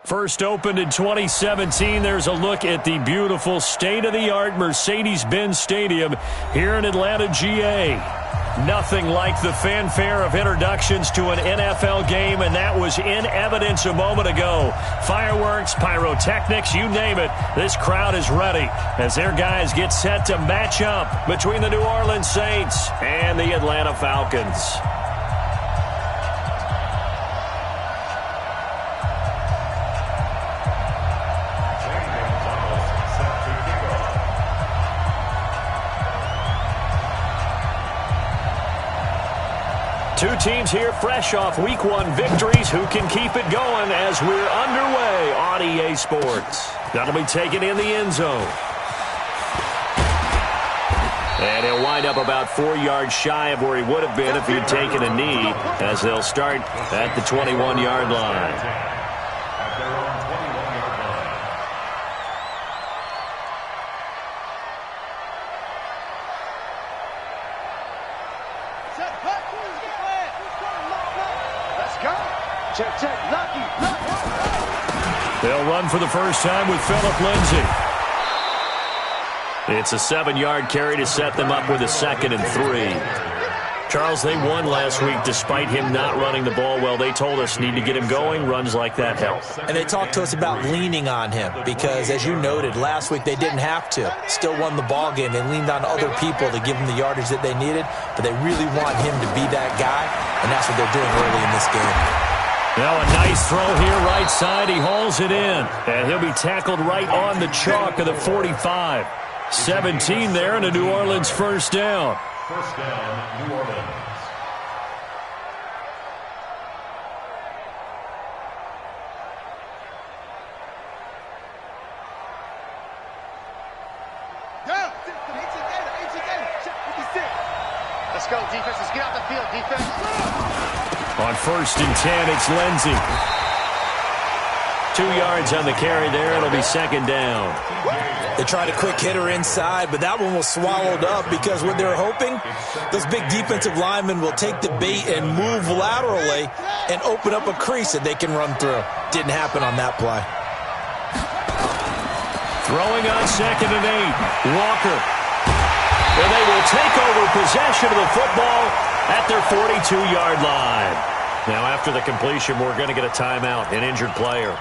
First opened in 2017, there's a look at the beautiful state-of-the-art Mercedes-Benz Stadium here in Atlanta, GA. Nothing like the fanfare of introductions to an NFL game, and that was in evidence a moment ago. Fireworks, pyrotechnics, you name it. This crowd is ready as their guys get set to match up between the New Orleans Saints and the Atlanta Falcons. Two teams here fresh off Week 1 victories. Who can keep it going as we're underway on EA Sports? That'll be taken in the end zone. And he'll wind up about 4 yards shy of where he would have been if he'd taken a knee, as they'll start at the 21-yard line. They'll run for the first time with Phillip Lindsay. It's a 7-yard carry to set them up with a 2nd and 3. Charles, they won last week despite him not running the ball well. They told us need to get him going. Runs like that help. And they talked to us about leaning on him because, as you noted, last week they didn't have to. Still won the ball game. They leaned on other people to give them the yardage that they needed, but they really want him to be that guy, and that's what they're doing early in this game. Now a nice throw here, right side. He hauls it in, and he'll be tackled right on the chalk of the 45. 17 there, and a New Orleans first down. First down, New Orleans. Let's go, defense. Let's get out the field, defense. On 1st and 10, it's Lindsay. 2 yards on the carry there. It'll be 2nd down. They tried a quick hitter inside, but that one was swallowed up because what they're hoping, those big defensive linemen will take the bait and move laterally and open up a crease that they can run through. Didn't happen on that play. Throwing on 2nd and 8. Walker. And they will take over possession of the football at their 42-yard line. Now, after the completion, we're going to get a timeout, an injured player.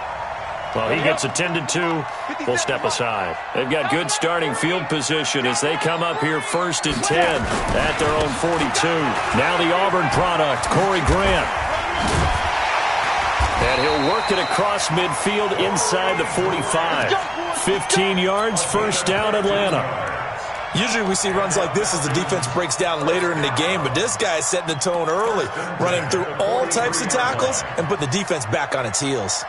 Well, he gets attended to. We'll step aside. They've got good starting field position as they come up here 1st and 10 at their own 42. Now the Auburn product, Corey Grant. And he'll work it across midfield inside the 45. 15 yards, first down, Atlanta. Usually we see runs like this as the defense breaks down later in the game, but this guy is setting the tone early, running through all types of tackles and putting the defense back on its heels.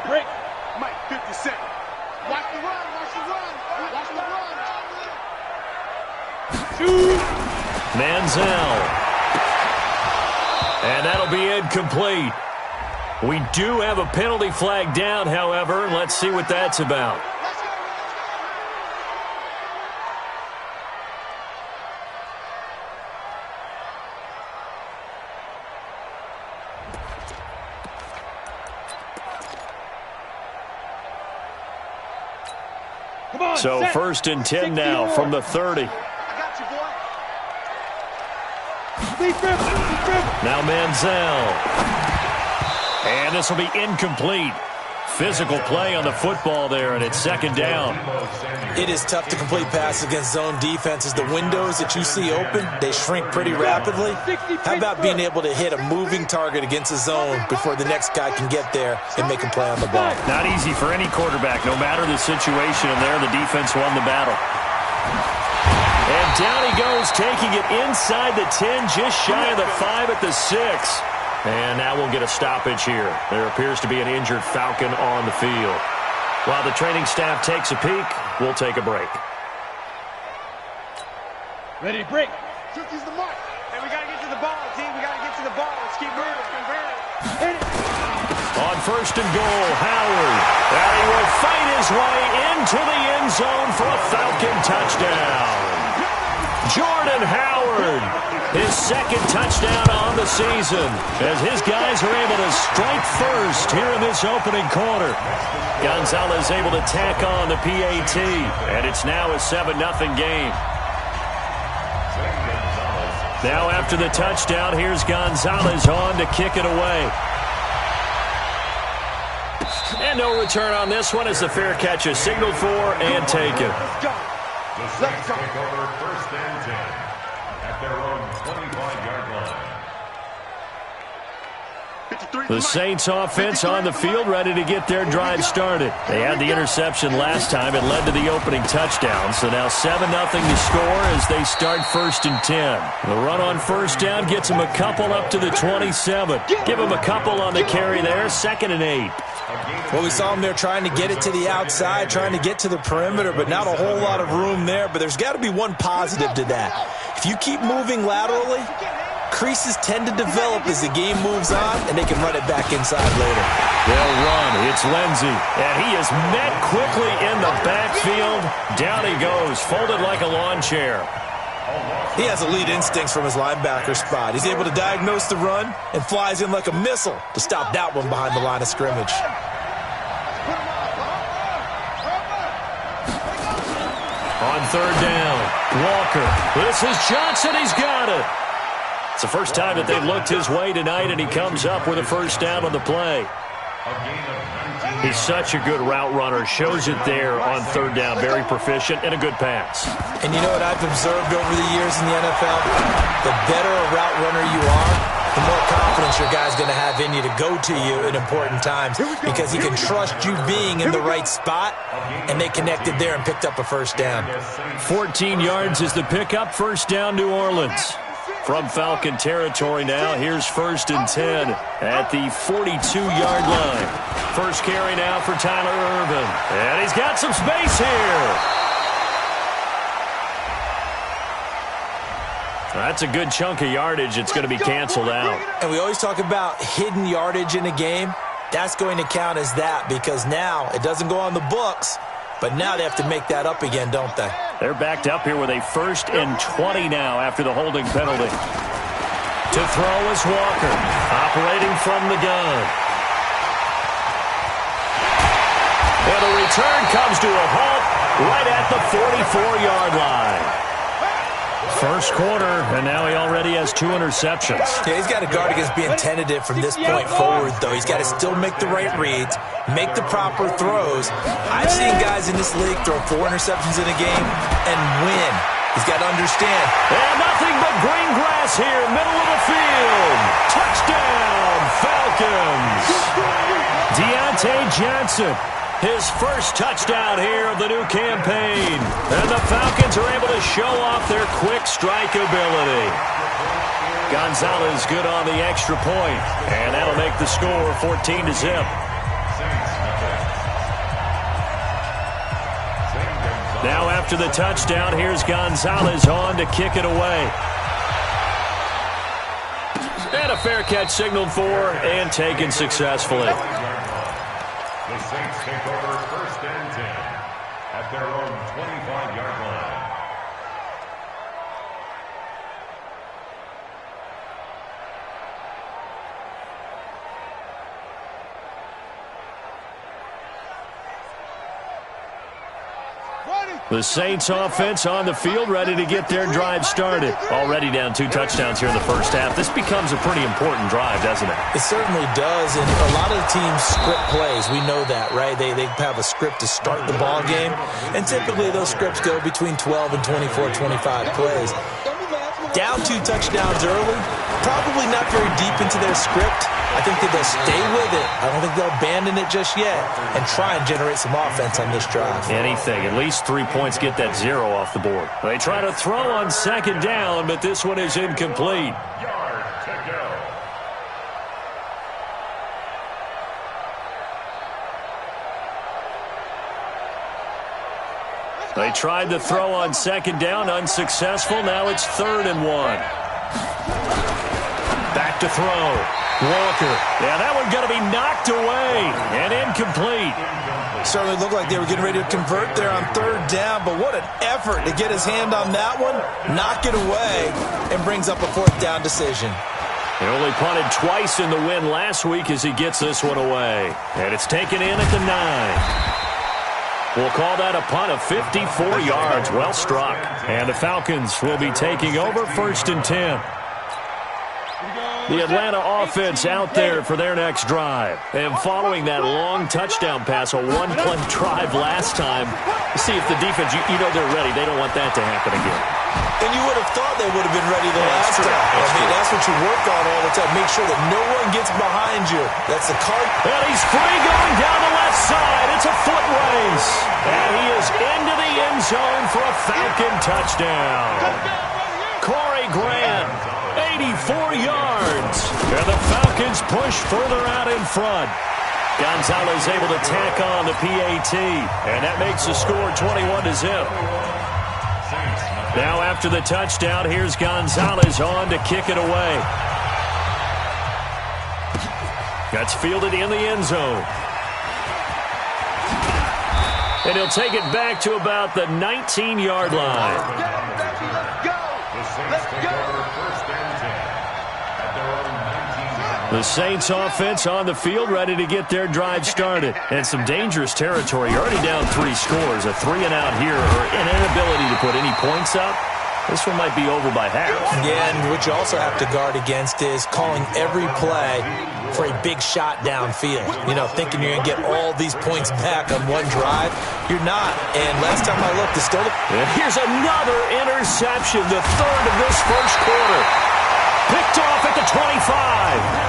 Break. Mike, 50 seconds. Watch the run, watch the run, watch the run. Shoot. Manziel. And that'll be incomplete. We do have a penalty flag down, however. Let's see what that's about. So 1st and 10 now from the 30. Now Manziel. And this will be incomplete. Physical play on the football there, and it's 2nd down. It is tough to complete passes against zone defenses. The windows that you see open, they shrink pretty rapidly. How about being able to hit a moving target against a zone before the next guy can get there and make a play on the ball? Not easy for any quarterback, no matter the situation, and there the defense won the battle. And down he goes, taking it inside the 10, just shy of the 5 at the 6. And now we'll get a stoppage here. There appears to be an injured Falcon on the field. While the training staff takes a peek, we'll take a break. Ready to break. Is the mark. Hey, we got to get to the ball, team. We got to get to the ball. Let's keep moving. Hit it. On 1st and goal, Howard. And he will fight his way into the end zone for a Falcon touchdown. Jordan Howard, his second touchdown on the season, as his guys are able to strike first here in this opening quarter. Gonzalez able to tack on the PAT, and it's now a 7-0 game. Now after the touchdown, here's Gonzalez on to kick it away. And no return on this one as the fair catch is signaled for and taken. Let's go. Take over first and 10 at their own 25-yard line. The Saints offense on the field ready to get their drive started. They had the interception last time. It led to the opening touchdown. So now 7-0 to score as they start first and 10. The run on first down gets them a couple up to the 27. Give them a couple on the carry there. 2nd and 8. Well, we saw them there trying to get it to the outside, trying to get to the perimeter, but not a whole lot of room there. But there's got to be one positive to that. If you keep moving laterally, creases tend to develop as the game moves on, and they can run it back inside later. They'll run. It's Lindsey, and he is met quickly in the backfield. Down he goes, folded like a lawn chair. He has elite instincts from his linebacker spot. He's able to diagnose the run and flies in like a missile to stop that one behind the line of scrimmage. On third down, Walker. This is Johnson. He's got it. It's the first time that they've looked his way tonight, and he comes up with a first down on the play. He's such a good route runner. Shows it there on third down. Very proficient and a good pass. And you know what I've observed over the years in the NFL? The better a route runner you are, the more confidence your guy's going to have in you to go to you in important times because he can trust you being in the right spot, and they connected there and picked up a first down. 14 yards is the pickup. First down, New Orleans. From Falcon territory now, here's 1st and 10 at the 42-yard line. First carry now for Tyler Ervin. And he's got some space here. That's a good chunk of yardage. It's going to be canceled out. And we always talk about hidden yardage in a game. That's going to count as that because now it doesn't go on the books, but now they have to make that up again, don't they? They're backed up here with a 1st and 20 now after the holding penalty. To throw is Walker, operating from the gun. And the return comes to a halt right at the 44-yard line. First quarter, and now he already has 2 interceptions. Yeah, he's got to guard against being tentative from this point forward, though. He's got to still make the right reads, make the proper throws. I've seen guys in this league throw 4 interceptions in a game and win. He's got to understand. And nothing but green grass here, middle of the field. Touchdown, Falcons. Deontay Johnson. His first touchdown here of the new campaign. And the Falcons are able to show off their quick strike ability. Gonzalez good on the extra point. And that'll make the score 14-0. Now after the touchdown, here's Gonzalez on to kick it away. And a fair catch signaled for and taken successfully. The Saints take over 1st and 10 at their own 25-yard line. The Saints offense on the field ready to get their drive started. Already down 2 touchdowns here in the first half. This becomes a pretty important drive, doesn't it? It certainly does, and a lot of the teams script plays. We know that, right? They have a script to start the ball game, and typically those scripts go between 12 and 24, 25 plays. Down 2 touchdowns early, probably not very deep into their script. I think that they'll stay with it. I don't think they'll abandon it just yet and try and generate some offense on this drive. Anything. At least 3 points get that 0 off the board. They try to throw on 2nd down, but this one is incomplete. Yard to go. They tried to throw on 2nd down, unsuccessful. Now it's 3rd and 1. Back to throw. Walker. Yeah, that one going to be knocked away and incomplete. Certainly looked like they were getting ready to convert there on third down, but what an effort to get his hand on that one, knock it away, and brings up a fourth down decision. He only punted twice in the win last week as he gets this one away. And it's taken in at the 9. We'll call that a punt of 54 yards. Well struck. And the Falcons will be taking over 1st and 10. The Atlanta offense out there for their next drive. And following that long touchdown pass, a one-play drive last time, see if the defense, you know they're ready. They don't want that to happen again. And you would have thought they would have been ready the last time. That's what you work on all the time. Make sure that no one gets behind you. That's the card. And he's free going down the left side. It's a foot race. And he is into the end zone for a Falcon touchdown. Corey Grant, 84 yards. And the Falcons push further out in front. Gonzalez able to tack on the PAT. And that makes the score 21-0. Now after the touchdown, here's Gonzalez on to kick it away. That's fielded in the end zone. And he'll take it back to about the 19-yard line. The Saints offense on the field ready to get their drive started. And some dangerous territory. You're already down 3 scores. A 3-and-out here or an inability to put any points up. This one might be over by half. Yeah, and what you also have to guard against is calling every play for a big shot downfield. You know, thinking you're going to get all these points back on one drive. You're not. And last time I looked, it's still... And here's another interception, the third of this first quarter. Picked off at the 25.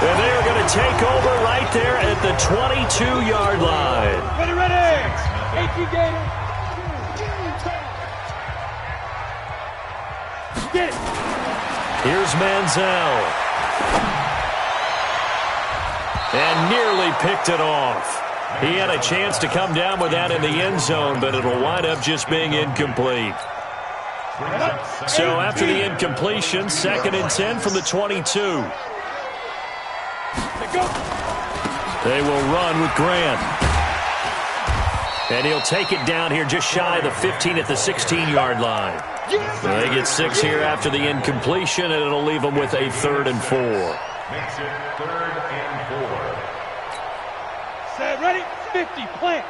And they are going to take over right there at the 22-yard line. Ready, ready. AT Gator. Get it. Here's Manziel. And nearly picked it off. He had a chance to come down with that in the end zone, but it'll wind up just being incomplete. So after the incompletion, 2nd and 10 from the 22. They will run with Grant. And he'll take it down here just shy of the 15 at the 16-yard line. They get 6 here after the incompletion, and it'll leave them with a 3rd and 4. Makes it 3rd and 4. Set, ready, 50, plant.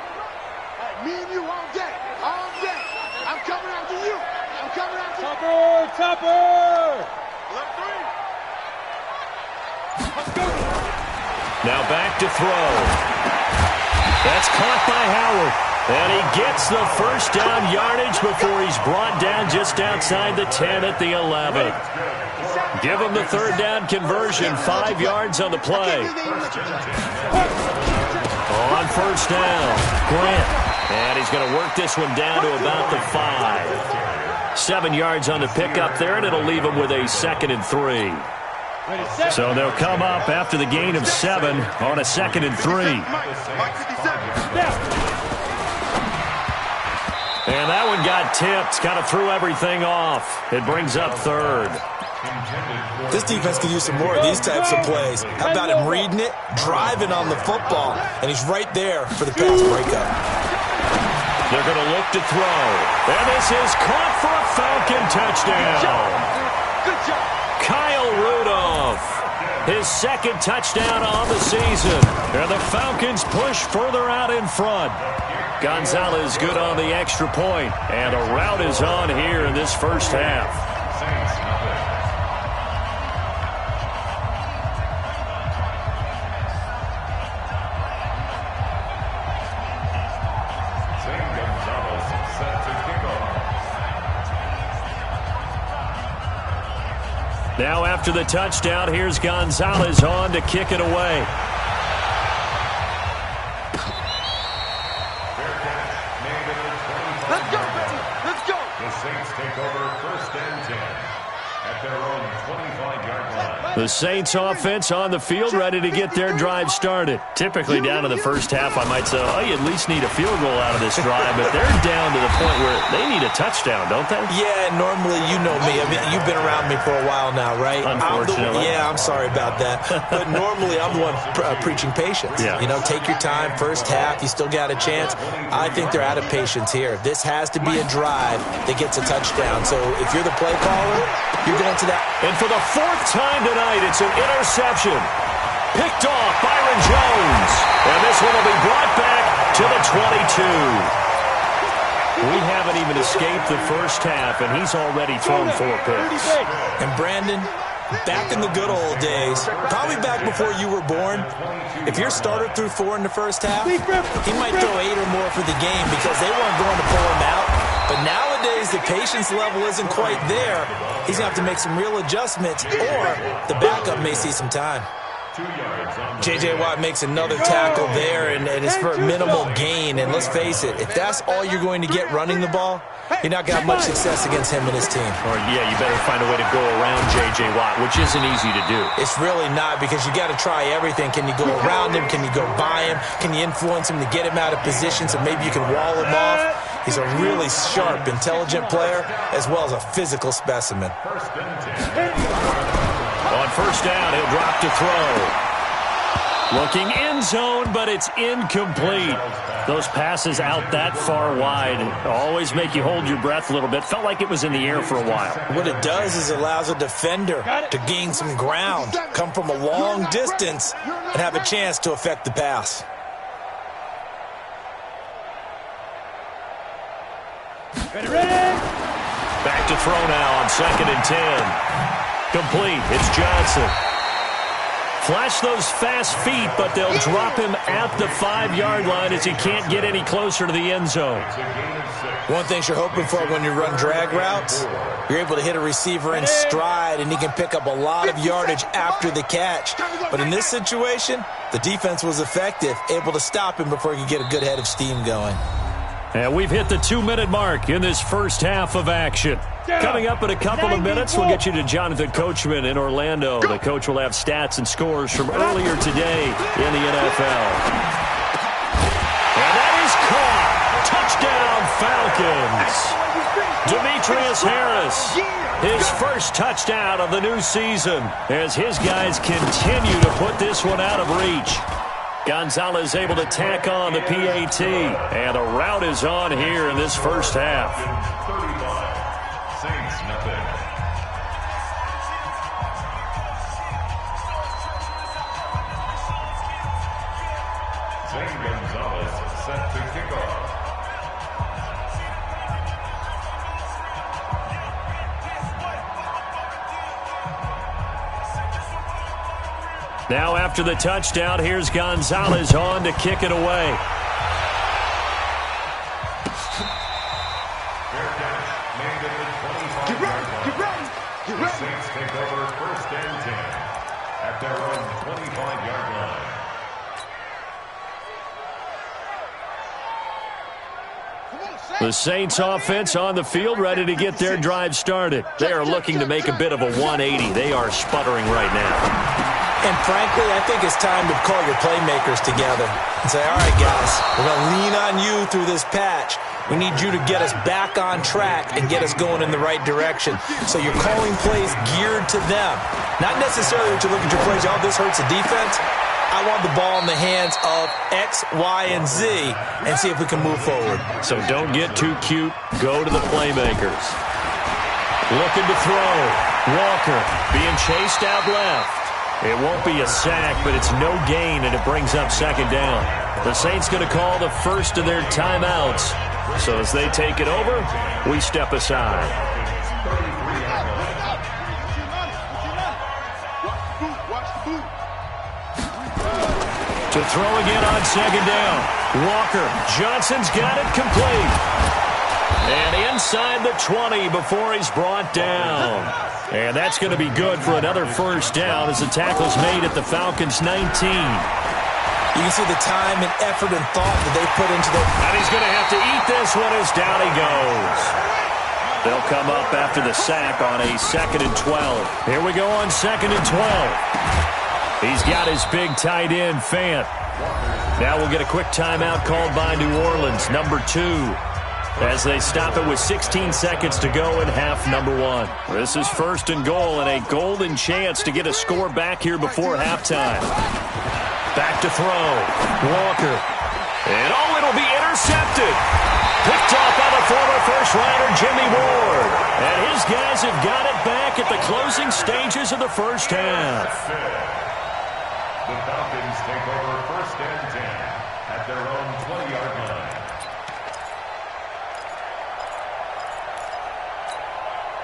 Me and you all day, all day. I'm coming after you. I'm coming after you. Topper. Left 3. Let's go. Now back to throw. That's caught by Howard. And he gets the first down yardage before he's brought down just outside the 10 at the 11. Give him the 3rd down conversion, 5 yards on the play. On 1st down, Grant. And he's going to work this one down to about the 5. 7 yards on the pickup there, and it'll leave him with a 2nd and 3. So they'll come up after the gain of 7 on a 2nd and 3. And that one got tipped, kind of threw everything off. It brings up 3rd. This defense could use some more of these types of plays. How about him reading it, driving on the football, and he's right there for the pass breakup. They're going to look to throw. And this is caught for a Falcon touchdown. Good job. Kyle Rudolph, his 2nd touchdown on the season. And the Falcons push further out in front. Gonzalez good on the extra point. And a rout is on here in this first half. Now after the touchdown, here's Gonzalez on to kick it away. Let's go, baby. Let's go. The Saints take over 1st and 10 at their own 25-yard line. The Saints offense on the field, ready to get their drive started. Typically down in the first half, I might say, oh, you at least need a field goal out of this drive, but they're down to the point where they need a touchdown, don't they? Yeah, normally, you know me. I mean, you've been around me for a while now, right? Unfortunately. I'm sorry about that. But normally, I'm the one preaching patience. Yeah. You know, take your time, first half, you still got a chance. I think they're out of patience here. This has to be a drive that gets a touchdown. So if you're the play caller, you're going to that. And for the fourth time tonight, it's an interception. Picked off Byron Jones. And this one will be brought back to the 22. We haven't even escaped the first half, and he's already thrown 4 picks. And Brandon, back in the good old days, probably back before you were born, if your starter threw 4 in the first half, he might throw 8 or more for the game because they weren't going to pull him out. But nowadays, the patience level isn't quite there. He's going to have to make some real adjustments, or the backup may see some time. J.J. Watt makes another tackle there, and it's for a minimal gain. And let's face it, if that's all you're going to get running the ball, you're not going to have much success against him and his team. Or, yeah, you better find a way to go around J.J. Watt, which isn't easy to do. It's really not, because you got to try everything. Can you go around him? Can you go by him? Can you influence him to get him out of position so maybe you can wall him off? He's a really sharp, intelligent player, as well as a physical specimen. On first down, he'll drop to throw. Looking end zone, but it's incomplete. Those passes out that far wide always make you hold your breath a little bit. Felt like it was in the air for a while. What it does is it allows a defender to gain some ground, come from a long distance, and have a chance to affect the pass. Ready? Back to throw now on 2nd and 10. Complete. It's Johnson. Flash those fast feet, but they'll drop him at the 5-yard line as he can't get any closer to the end zone. One thing you're hoping for when you run drag routes, you're able to hit a receiver in stride, and he can pick up a lot of yardage after the catch. But in this situation, the defense was effective, able to stop him before he could get a good head of steam going. And we've hit the 2-minute mark in this first half of action. Coming up in a couple of minutes, we'll get you to Jonathan Coachman in Orlando. The coach will have stats and scores from earlier today in the NFL. And that is caught. Touchdown, Falcons. Demetrius Harris, his first touchdown of the new season as his guys continue to put this one out of reach. Gonzalez able to tack on the PAT, and the route is on here in this first half. 35, Saints nothing. Zane Gonzalez set to kick off. Now after the touchdown, here's Gonzalez on to kick it away. Fair catch made at the 25-yard line. The Saints take over 1st and 10 at their own 25-yard line. The Saints offense on the field, ready to get their drive started. They are looking to make a bit of a 180. They are sputtering right now. And frankly, I think it's time to call your playmakers together and say, all right, guys, we're going to lean on you through this patch. We need you to get us back on track and get us going in the right direction. So you're calling plays geared to them. Not necessarily that you look at your plays, oh, this hurts the defense. I want the ball in the hands of X, Y, and Z and see if we can move forward. So don't get too cute. Go to the playmakers. Looking to throw. Walker being chased out left. It won't be a sack, but it's no gain, and it brings up 2nd down. The Saints going to call the first of their timeouts. So as they take it over, we step aside. To throw again on 2nd down. Walker. Johnson's got it complete. And inside the 20 before he's brought down. And that's going to be good for another first down as the tackle's made at the Falcons' 19. You can see the time and effort and thought that they put into their... And he's going to have to eat this one as down he goes. They'll come up after the sack on a 2nd and 12. Here we go on 2nd and 12. He's got his big tight end, Fant. Now we'll get a quick timeout called by New Orleans, number 2, as they stop it with 16 seconds to go in half number 1. This is 1st and goal and a golden chance to get a score back here before halftime. Back to throw. Walker. And it'll be intercepted. Picked off by the former first-rounder Jimmy Ward. And his guys have got it back at the closing stages of the first half. The Falcons take over 1st and 10 at their own 20-yard line.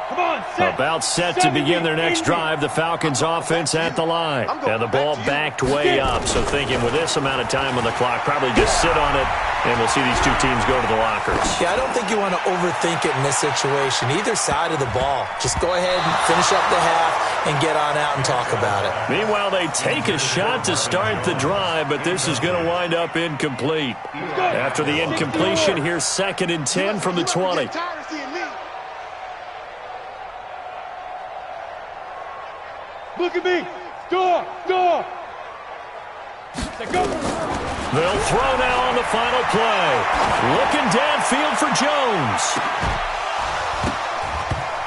Come on, set. About set to begin their next drive. The Falcons offense at the line. And the ball backed way up. So thinking with this amount of time on the clock, probably just sit on it, and we'll see these two teams go to the lockers. Yeah, I don't think you want to overthink it in this situation. Either side of the ball. Just go ahead and finish up the half and get on out and talk about it. Meanwhile, they take a shot to start the drive, but this is going to wind up incomplete. After the incompletion, here's 2nd and 10 from the 20. Look at me. Door. They'll throw now on the final play. Looking downfield for Jones.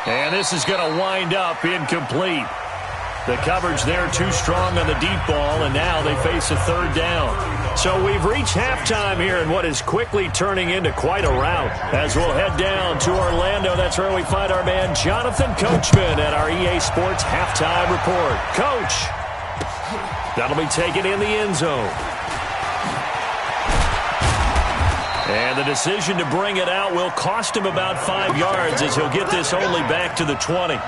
And this is going to wind up incomplete. The coverage there too strong on the deep ball, and now they face a 3rd down. So we've reached halftime here in what is quickly turning into quite a rout. As we'll head down to Orlando, that's where we find our man Jonathan Coachman at our EA Sports Halftime Report. Coach, that'll be taken in the end zone. And the decision to bring it out will cost him about 5 yards as he'll get this only back to the 20.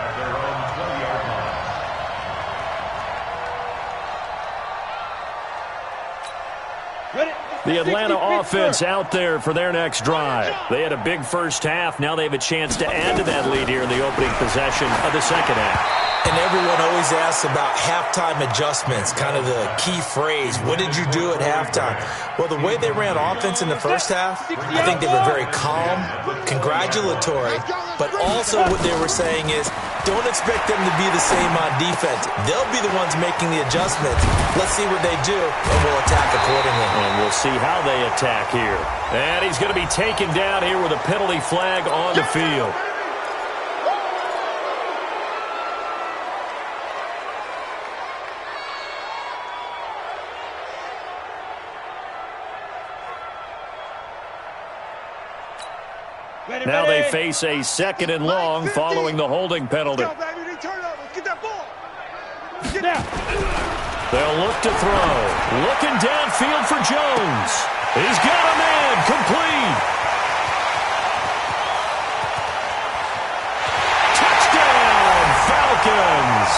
The Atlanta offense out there for their next drive. They had a big first half. Now they have a chance to add to that lead here in the opening possession of the second half. And everyone always asks about halftime adjustments, kind of the key phrase. What did you do at halftime? Well, the way they ran offense in the first half, I think they were very calm, congratulatory, but also what they were saying is, don't expect them to be the same on defense. They'll be the ones making the adjustments. Let's see what they do, and we'll attack accordingly. And we'll see how they attack here. And he's going to be taken down here with a penalty flag on the field. Now they face a 2nd and long following the holding penalty. Get that ball. They'll look to throw. Looking downfield for Jones. He's got a man. Complete. Touchdown, Falcons.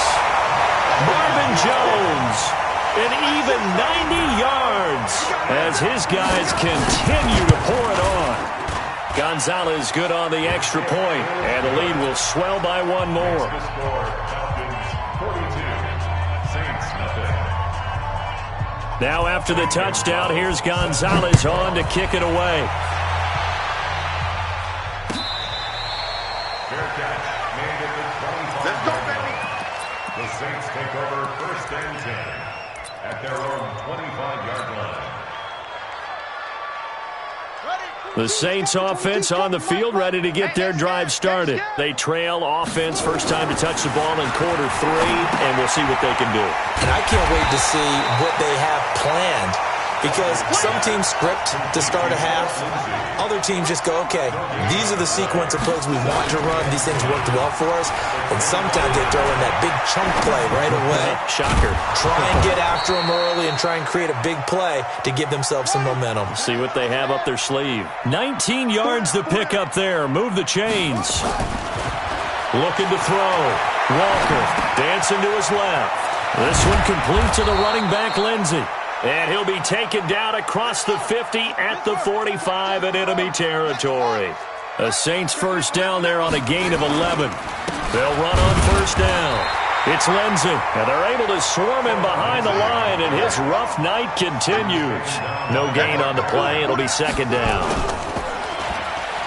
Marvin Jones, an even 90 yards as his guys continue to pour it on. Gonzalez good on the extra point, and the lead will swell by 1 more. Now after the touchdown, here's Gonzalez on to kick it away. Fair catch made at the 25. Let's go, baby. The Saints take over 1st and 10 at their own 25-yard line. The Saints offense on the field, ready to get their drive started. They trail offense, first time to touch the ball in quarter 3, and we'll see what they can do. And I can't wait to see what they have planned, because some teams script to start a half. Other teams just go, okay, these are the sequence of plays we want to run. These things worked well for us. And sometimes they throw in that big chunk play right away. Shocker. Try and get after them early and try and create a big play to give themselves some momentum. See what they have up their sleeve. 19 yards to pick up there. Move the chains. Looking to throw. Walker dancing to his left. This one complete to the running back, Lindsey. And he'll be taken down across the 50 at the 45 in enemy territory. A Saints first down there on a gain of 11. They'll run on first down. It's Lindsey, and they're able to swarm him behind the line, and his rough night continues. No gain on the play. It'll be second down.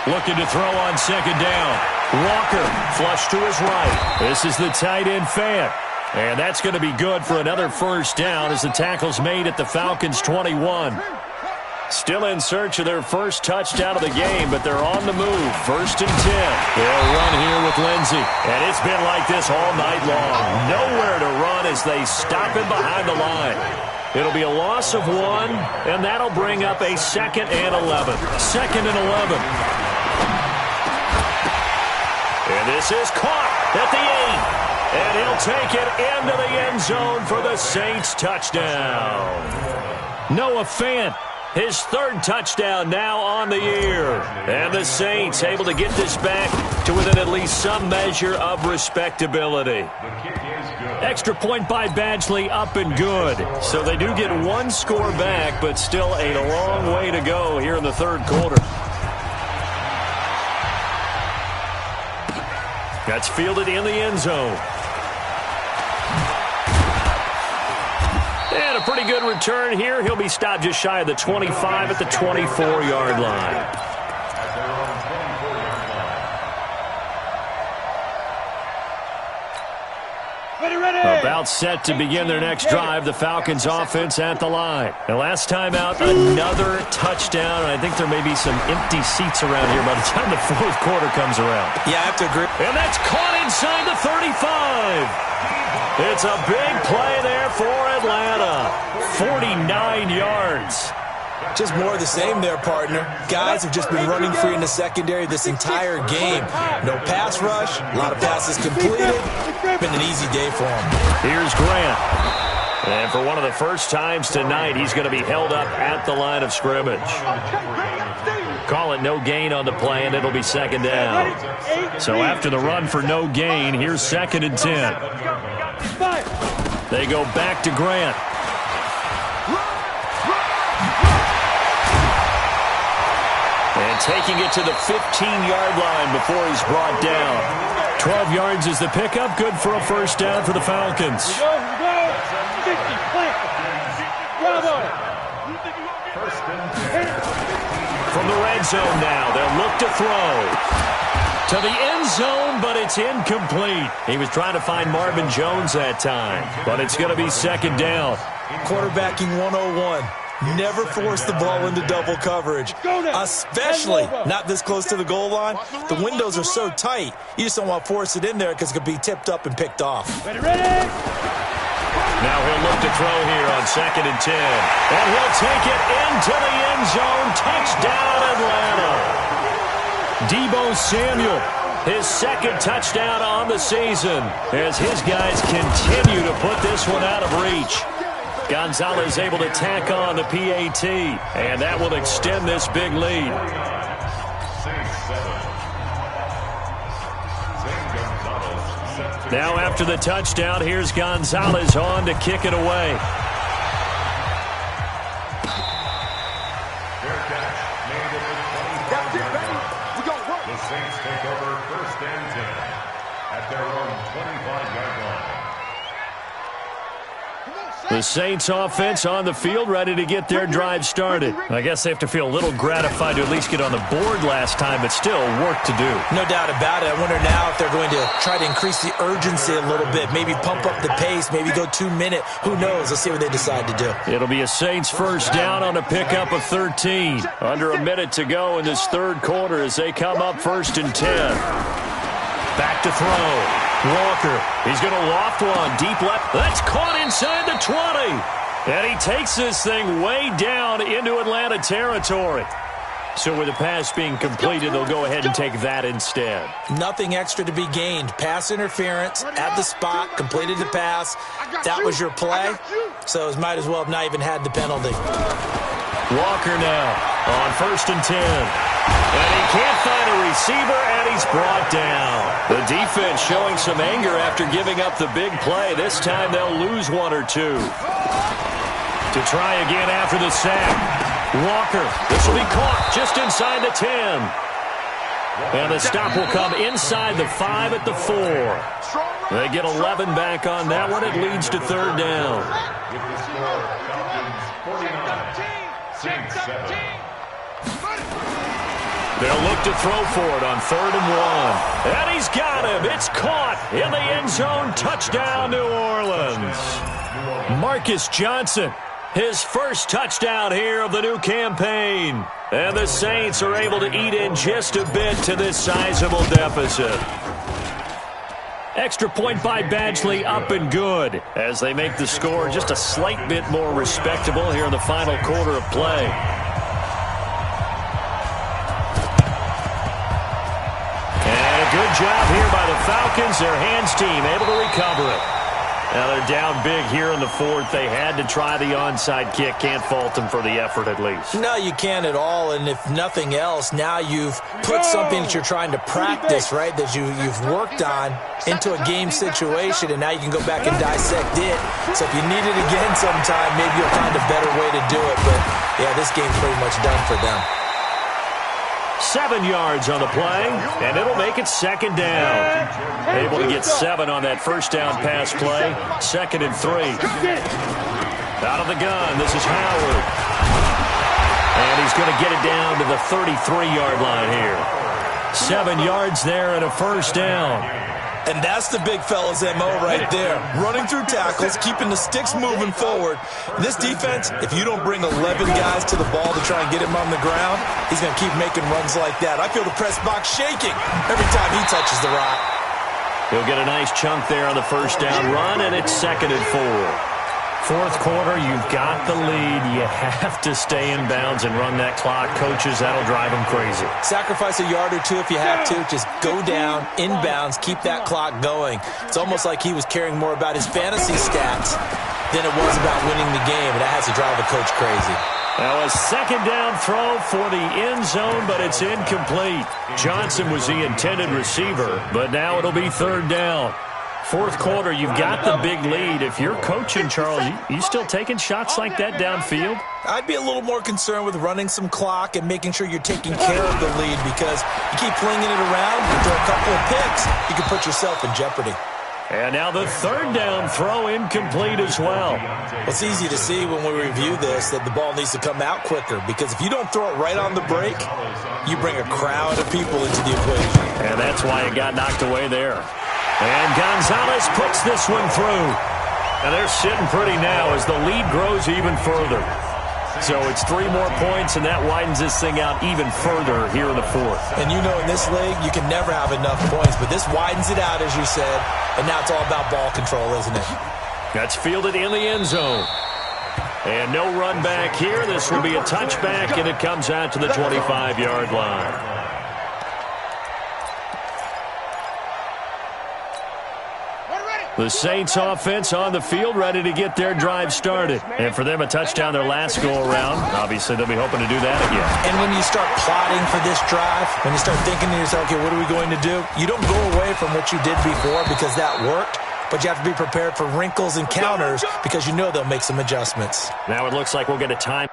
Looking to throw on second down. Walker, flush to his right. This is the tight end Fant. And that's going to be good for another first down as the tackle's made at the Falcons' 21. Still in search of their first touchdown of the game, but they're on the move. 1st and 10. They'll run here with Lindsey. And it's been like this all night long. Nowhere to run as they stop him behind the line. It'll be a loss of 1, and that'll bring up a 2nd and 11. 2nd and 11. And this is caught at the 8. And he'll take it into the end zone for the Saints touchdown. Noah Fant, his 3rd touchdown now on the year. And the Saints able to get this back to within at least some measure of respectability. Extra point by Badgley up and good. So they do get 1 score back, but still a long way to go here in the 3rd quarter. That's fielded in the end zone. And a pretty good return here. He'll be stopped just shy of the 25 at the 24-yard line. About set to begin their next drive. The Falcons offense at the line. And last time out, another touchdown. And I think there may be some empty seats around here by the time the 4th quarter comes around. Yeah, I have to agree. And that's caught inside the 35. It's a big play there for Atlanta. 49 yards. Just more of the same there, partner. Guys have just been running free in the secondary this entire game. No pass rush, a lot of passes completed. Been an easy day for him. Here's Grant. And for one of the first times tonight, he's going to be held up at the line of scrimmage. Call it no gain on the play, and it'll be 2nd down. So after the run for no gain, here's 2nd and 10. They go back to Grant. And taking it to the 15-yard line before he's brought down. 12 yards is the pickup. Good for a first down for the Falcons. Here we go. 50, plant. Bravo. From the red zone now, they'll look to throw. To the end zone, but it's incomplete. He was trying to find Marvin Jones that time, but it's going to be 2nd down. Quarterbacking 101. Never force the ball into double coverage, especially not this close to the goal line. The windows are so tight, you just don't want to force it in there because it could be tipped up and picked off. Ready. Now he'll look to throw here on 2nd and 10. And he'll take it into the end zone. Touchdown, Atlanta. Deebo Samuel, his 2nd touchdown on the season as his guys continue to put this one out of reach. Gonzalez able to tack on the PAT, and that will extend this big lead. Now after the touchdown, here's Gonzalez on to kick it away. The Saints take over 1st and 10 at their own 25-yard line. The Saints offense on the field, ready to get their drive started. I guess they have to feel a little gratified to at least get on the board last time, but still work to do. No doubt about it. I wonder now if they're going to try to increase the urgency a little bit, maybe pump up the pace, maybe go 2-minute. Who knows? Let's see what they decide to do. It'll be a Saints first down on a pickup of 13. Under a minute to go in this 3rd quarter as they come up 1st and 10. Back to throw. Walker, he's going to loft one deep left. That's caught inside the 20. And he takes this thing way down into Atlanta territory. So with the pass being completed, they'll go ahead and take that instead. Nothing extra to be gained. Pass interference at the spot, completed the pass. That was your play. So it might as well have not even had the penalty. Walker now on 1st and 10. And he can't find a receiver, and he's brought down. The defense showing some anger after giving up the big play. This time they'll lose 1 or 2. To try again after the sack. Walker, this will be caught just inside the 10. And the stop will come inside the 5 at the 4. They get 11 back on that one. It leads to 3rd down. With the score, Falcons 49, Saints 7. They'll look to throw for it on 3rd and 1. And he's got him. It's caught in the end zone. Touchdown, New Orleans. Marcus Johnson, his first touchdown here of the new campaign. And the Saints are able to eat in just a bit to this sizable deficit. Extra point by Badgley, up and good, as they make the score just a slight bit more respectable here in the final quarter of play. And a good job here by the Falcons. Their hands team able to recover it. Now they're down big here in the 4th. They had to try the onside kick. Can't fault them for the effort at least. No, you can't at all. And if nothing else, now you've put something that you're trying to practice, right, that you've worked on into a game situation, and now you can go back and dissect it. So if you need it again sometime, maybe you'll find a better way to do it. But, yeah, this game's pretty much done for them. 7 yards on the play, and it'll make it 2nd down. Able to get 7 on that first down pass play. 2nd and 3. Out of the gun, this is Howard. And he's going to get it down to the 33-yard line here. 7 yards there and a first down. And that's the big fella's MO right there. Running through tackles, keeping the sticks moving forward. This defense, if you don't bring 11 guys to the ball to try and get him on the ground, he's going to keep making runs like that. I feel the press box shaking every time he touches the rock. He'll get a nice chunk there on the first down run, and it's 2nd and 4. 4th quarter, you've got the lead. You have to stay in bounds and run that clock. Coaches, that'll drive them crazy. Sacrifice a yard or two if you have to. Just go down, in bounds, keep that clock going. It's almost like he was caring more about his fantasy stats than it was about winning the game, and that has to drive a coach crazy. Now a 2nd down throw for the end zone, but it's incomplete. Johnson was the intended receiver, but now it'll be 3rd down. 4th quarter, you've got the big lead. If you're coaching, Charles, you still taking shots like that downfield? I'd be a little more concerned with running some clock and making sure you're taking care of the lead, because you keep flinging it around, you throw a couple of picks, you can put yourself in jeopardy. And now the 3rd down throw incomplete as well. It's easy to see when we review this that the ball needs to come out quicker, because if you don't throw it right on the break, you bring a crowd of people into the equation. And that's why it got knocked away there. And Gonzalez puts this one through. And they're sitting pretty now as the lead grows even further. So it's 3 more points, and that widens this thing out even further here in the 4th. And you know in this league, you can never have enough points, but this widens it out, as you said, and now it's all about ball control, isn't it? That's fielded in the end zone. And no run back here. This will be a touchback, and it comes out to the 25-yard line. The Saints offense on the field, ready to get their drive started. And for them, a touchdown their last go-around. Obviously, they'll be hoping to do that again. And when you start plotting for this drive, when you start thinking to yourself, okay, what are we going to do? You don't go away from what you did before because that worked, but you have to be prepared for wrinkles and counters because you know they'll make some adjustments. Now it looks like we'll get a time.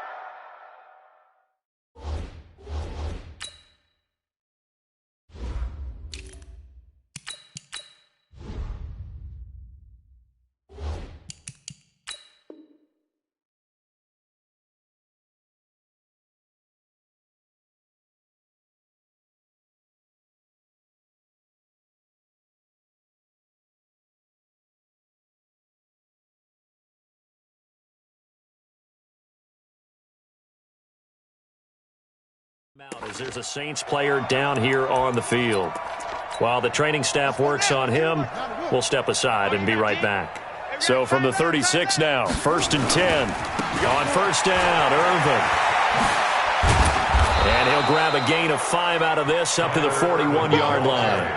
As there's a Saints player down here on the field. While the training staff works on him, we'll step aside and be right back. So from the 36 now, 1st and 10. On first down, Irvin. And he'll grab a gain of 5 out of this up to the 41-yard line.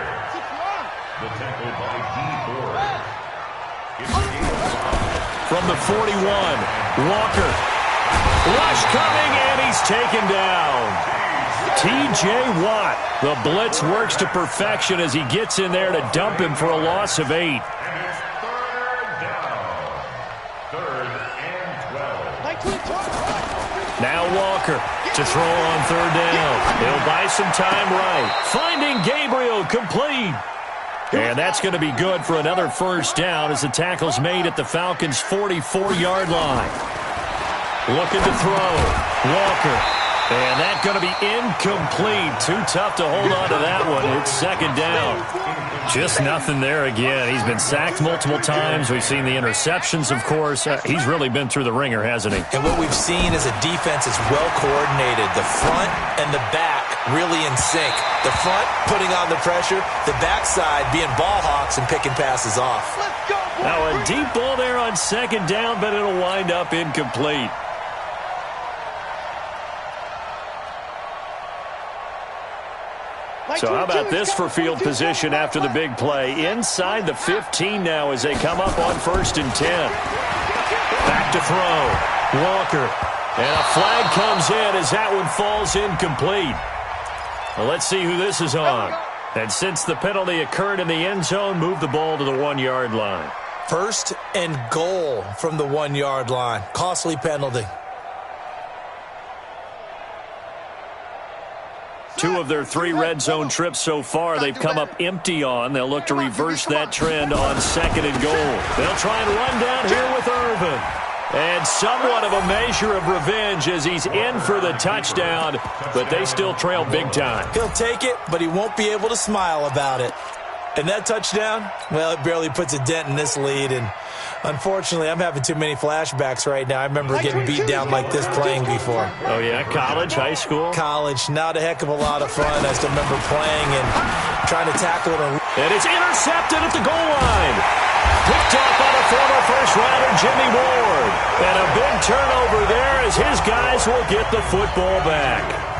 The tackle by D. From the 41, Walker. Rush coming, and he's taken down. T.J. Watt, the blitz works to perfection as he gets in there to dump him for a loss of 8. And it's 3rd down. 3rd and 12. Now Walker to throw on 3rd down. He'll buy some time right. Finding Gabriel complete. And that's going to be good for another first down as the tackle's made at the Falcons' 44-yard line. Looking to throw. Walker. And that's going to be incomplete. Too tough to hold on to that one. It's second down. Just nothing there again. He's been sacked multiple times. We've seen the interceptions, of course. He's really been through the ringer, hasn't he? And what we've seen is a defense that's well coordinated. The front and the back really in sync. The front putting on the pressure. The backside being ball hawks and picking passes off. Now a deep ball there on second down, but it'll wind up incomplete. So how about this for field position after the big play? Inside the 15 now as they come up on 1st and 10. Back to throw. Walker. And a flag comes in as that one falls incomplete. Well, let's see who this is on. And since the penalty occurred in the end zone, move the ball to the 1-yard line. 1st and goal from the 1-yard line. Costly penalty. 2 of their 3 red zone trips so far, they've come up empty on. They'll look to reverse that trend on 2nd and goal. They'll try and run down here with Irvin. And somewhat of a measure of revenge as he's in for the touchdown, but they still trail big time. He'll take it, but he won't be able to smile about it. And that touchdown, well, it barely puts a dent in this lead. And unfortunately, I'm having too many flashbacks right now. I remember getting beat down like this playing before. Oh, yeah? College, high school? College. Not a heck of a lot of fun. I still remember playing and trying to tackle it. And it's intercepted at the goal line. Picked off by the former first-rounder Jimmy Ward. And a big turnover there as his guys will get the football back.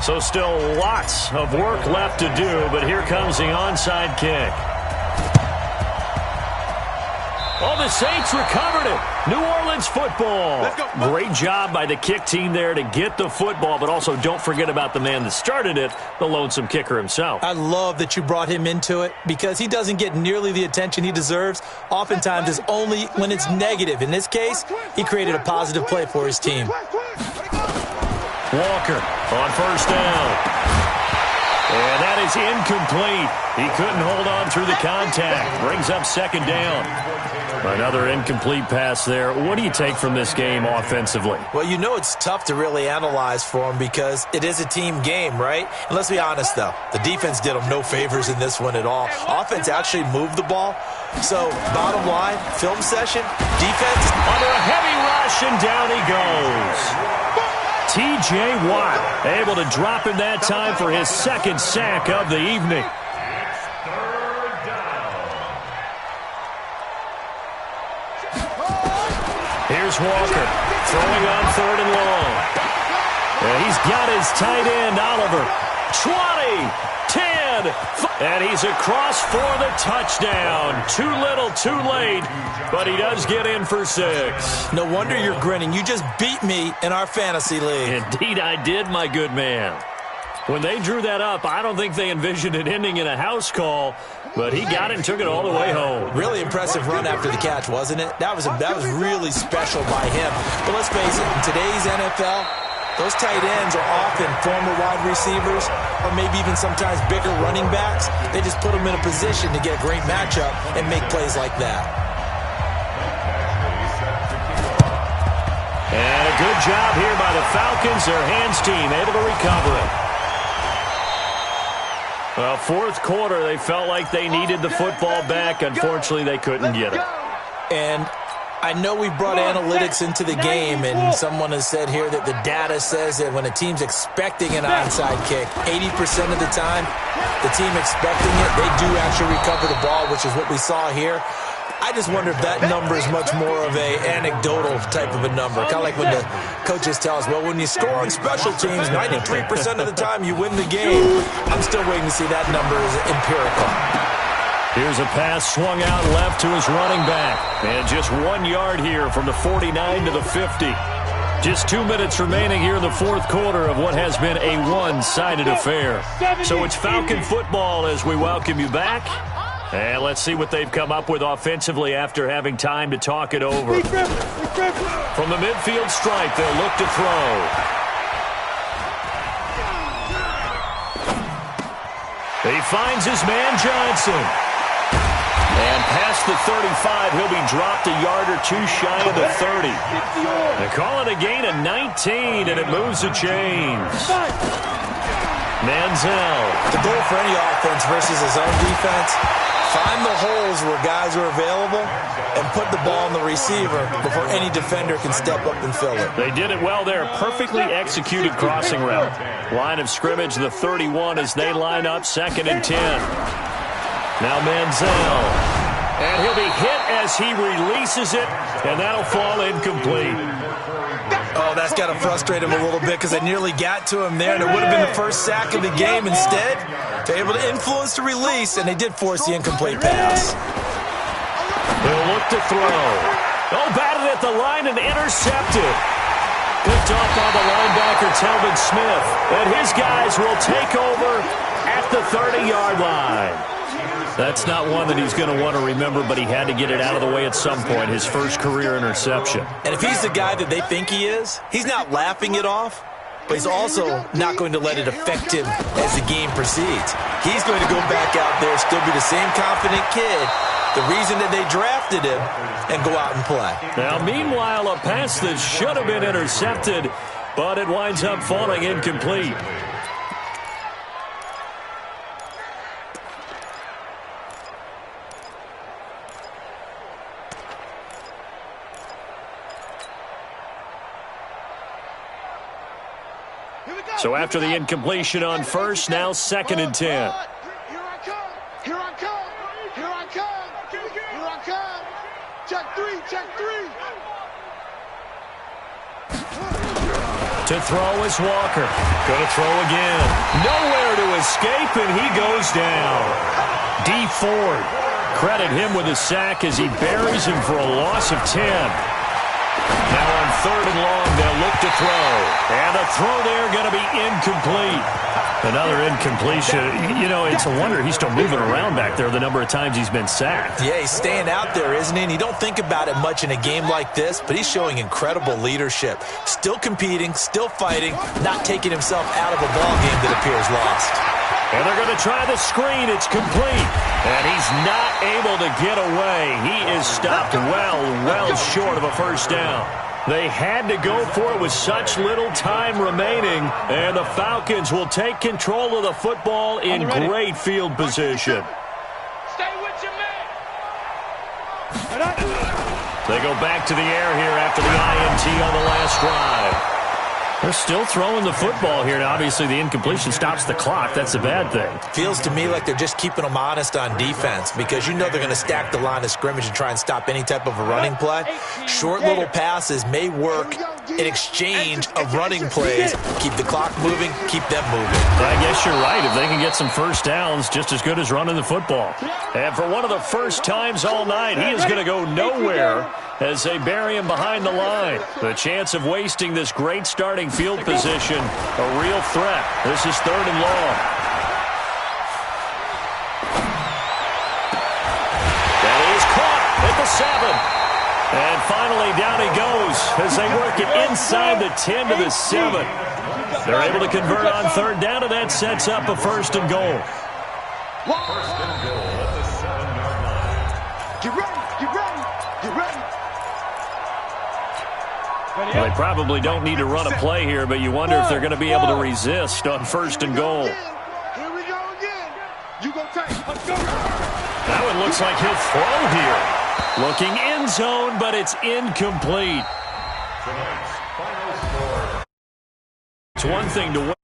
So still lots of work left to do, but here comes the onside kick. Oh, the Saints recovered it. New Orleans football. Great job by the kick team there to get the football, but also don't forget about the man that started it, the lonesome kicker himself. I love that you brought him into it because he doesn't get nearly the attention he deserves. Oftentimes it's only when it's negative. In this case, he created a positive play for his team. Walker on 1st down. And that is incomplete. He couldn't hold on through the contact. Brings up 2nd down. Another incomplete pass there. What do you take from this game offensively? Well, you know it's tough to really analyze for him because it is a team game, right? And let's be honest, though. The defense did them no favors in this one at all. Offense actually moved the ball. So, bottom line, film session, defense. Under a heavy rush, and down he goes. T.J. Watt able to drop in that time for his 2nd sack of the evening. Here's Walker throwing on 3rd and long. And he's got his tight end, Oliver. 20, 10, and he's across for the touchdown. Too little, too late, but he does get in for 6. No wonder you're grinning. You just beat me in our fantasy league. Indeed I did, my good man. When they drew that up, I don't think they envisioned it ending in a house call, but he got it and took it all the way home. Really impressive run after the catch, wasn't it? That was really special by him. But let's face it, in today's NFL, those tight ends are often former wide receivers or maybe even sometimes bigger running backs. They just put them in a position to get a great matchup and make plays like that. And a good job here by the Falcons, their hands team, able to recover it. Well, 4th quarter, they felt like they needed the football back. Unfortunately, they couldn't get it. And I know we brought analytics into the game, and someone has said here that the data says that when a team's expecting an onside kick, 80% of the time, the team expecting it, they do actually recover the ball, which is what we saw here. I just wonder if that number is much more of a anecdotal type of a number. Kind of like when the coaches tell us, well, when you score on special teams, 93% of the time you win the game. I'm still waiting to see that number is empirical. Here's a pass swung out left to his running back. And just 1 yard here from the 49 to the 50. Just 2 minutes remaining here in the 4th quarter of what has been a one-sided affair. So it's Falcon football as we welcome you back. And let's see what they've come up with offensively after having time to talk it over. From the midfield stripe, they'll look to throw. He finds his man Johnson. And past the 35, he'll be dropped a yard or two shy of the 30. They call it a gain of 19, and it moves the chains. Manziel. The goal for any offense versus his own defense, find the holes where guys are available and put the ball on the receiver before any defender can step up and fill it. They did it well there. Perfectly executed crossing route. Line of scrimmage, the 31 as they line up, 2nd and 10. Now Manziel. And he'll be hit as he releases it, and that'll fall incomplete. Oh, that's got to frustrate him a little bit because they nearly got to him there, and it would have been the first sack of the game. Instead, they're able to influence the release, and they did force the incomplete pass. They'll look to throw. Oh, batted at the line and intercepted. Picked off by the linebacker, Telvin Smith. And his guys will take over at the 30-yard line. That's not one that he's going to want to remember, but he had to get it out of the way at some point, his first career interception. And if he's the guy that they think he is, he's not laughing it off, but he's also not going to let it affect him as the game proceeds. He's going to go back out there, still be the same confident kid, the reason that they drafted him, and go out and play. Now, meanwhile, a pass that should have been intercepted, but it winds up falling incomplete. So after the incompletion on first, now 2nd and 10. Here I come. Here I come. Here I come. Here I come. Check three. Check three. To throw is Walker. Going to throw again. Nowhere to escape, and he goes down. D. Ford. Credit him with a sack as he buries him for a loss of 10. Now on 3rd and long, they'll look to throw. And the throw there going to be incomplete. Another incompletion. You know, it's a wonder he's still moving around back there the number of times he's been sacked. Yeah, he's staying out there, isn't he? And you don't think about it much in a game like this, but he's showing incredible leadership. Still competing, still fighting, not taking himself out of a ball game that appears lost. And they're going to try the screen. It's complete. And he's not able to get away. He is stopped well short of a first down. They had to go for it with such little time remaining. And the Falcons will take control of the football in great field position. Stay with your man. They go back to the air here after the INT on the last drive. They're still throwing the football here. Now, obviously, the incompletion stops the clock. That's a bad thing. Feels to me like they're just keeping them honest on defense because you know they're going to stack the line of scrimmage and try and stop any type of a running play. Short little passes may work in exchange of running plays. Keep the clock moving, keep them moving. I guess you're right. If they can get some first downs, just as good as running the football. And for one of the first times all night, he is going to go nowhere as they bury him behind the line. The chance of wasting this great starting field position, a real threat. This is 3rd and long. That is caught at the 7. And finally down he goes as they work it inside the 10 to the 7. They're able to convert on 3rd down, and that sets up a 1st and goal. First and goal at the 7-yard line. Get ready. Get ready. Get ready. Well, they probably don't need to run a play here, but you wonder if they're going to be able to resist on 1st and goal. Here we go again. You go tight. Let's go. That one looks like he'll throw here. Looking end zone, but it's incomplete. Tonight's final score. It's one thing to win.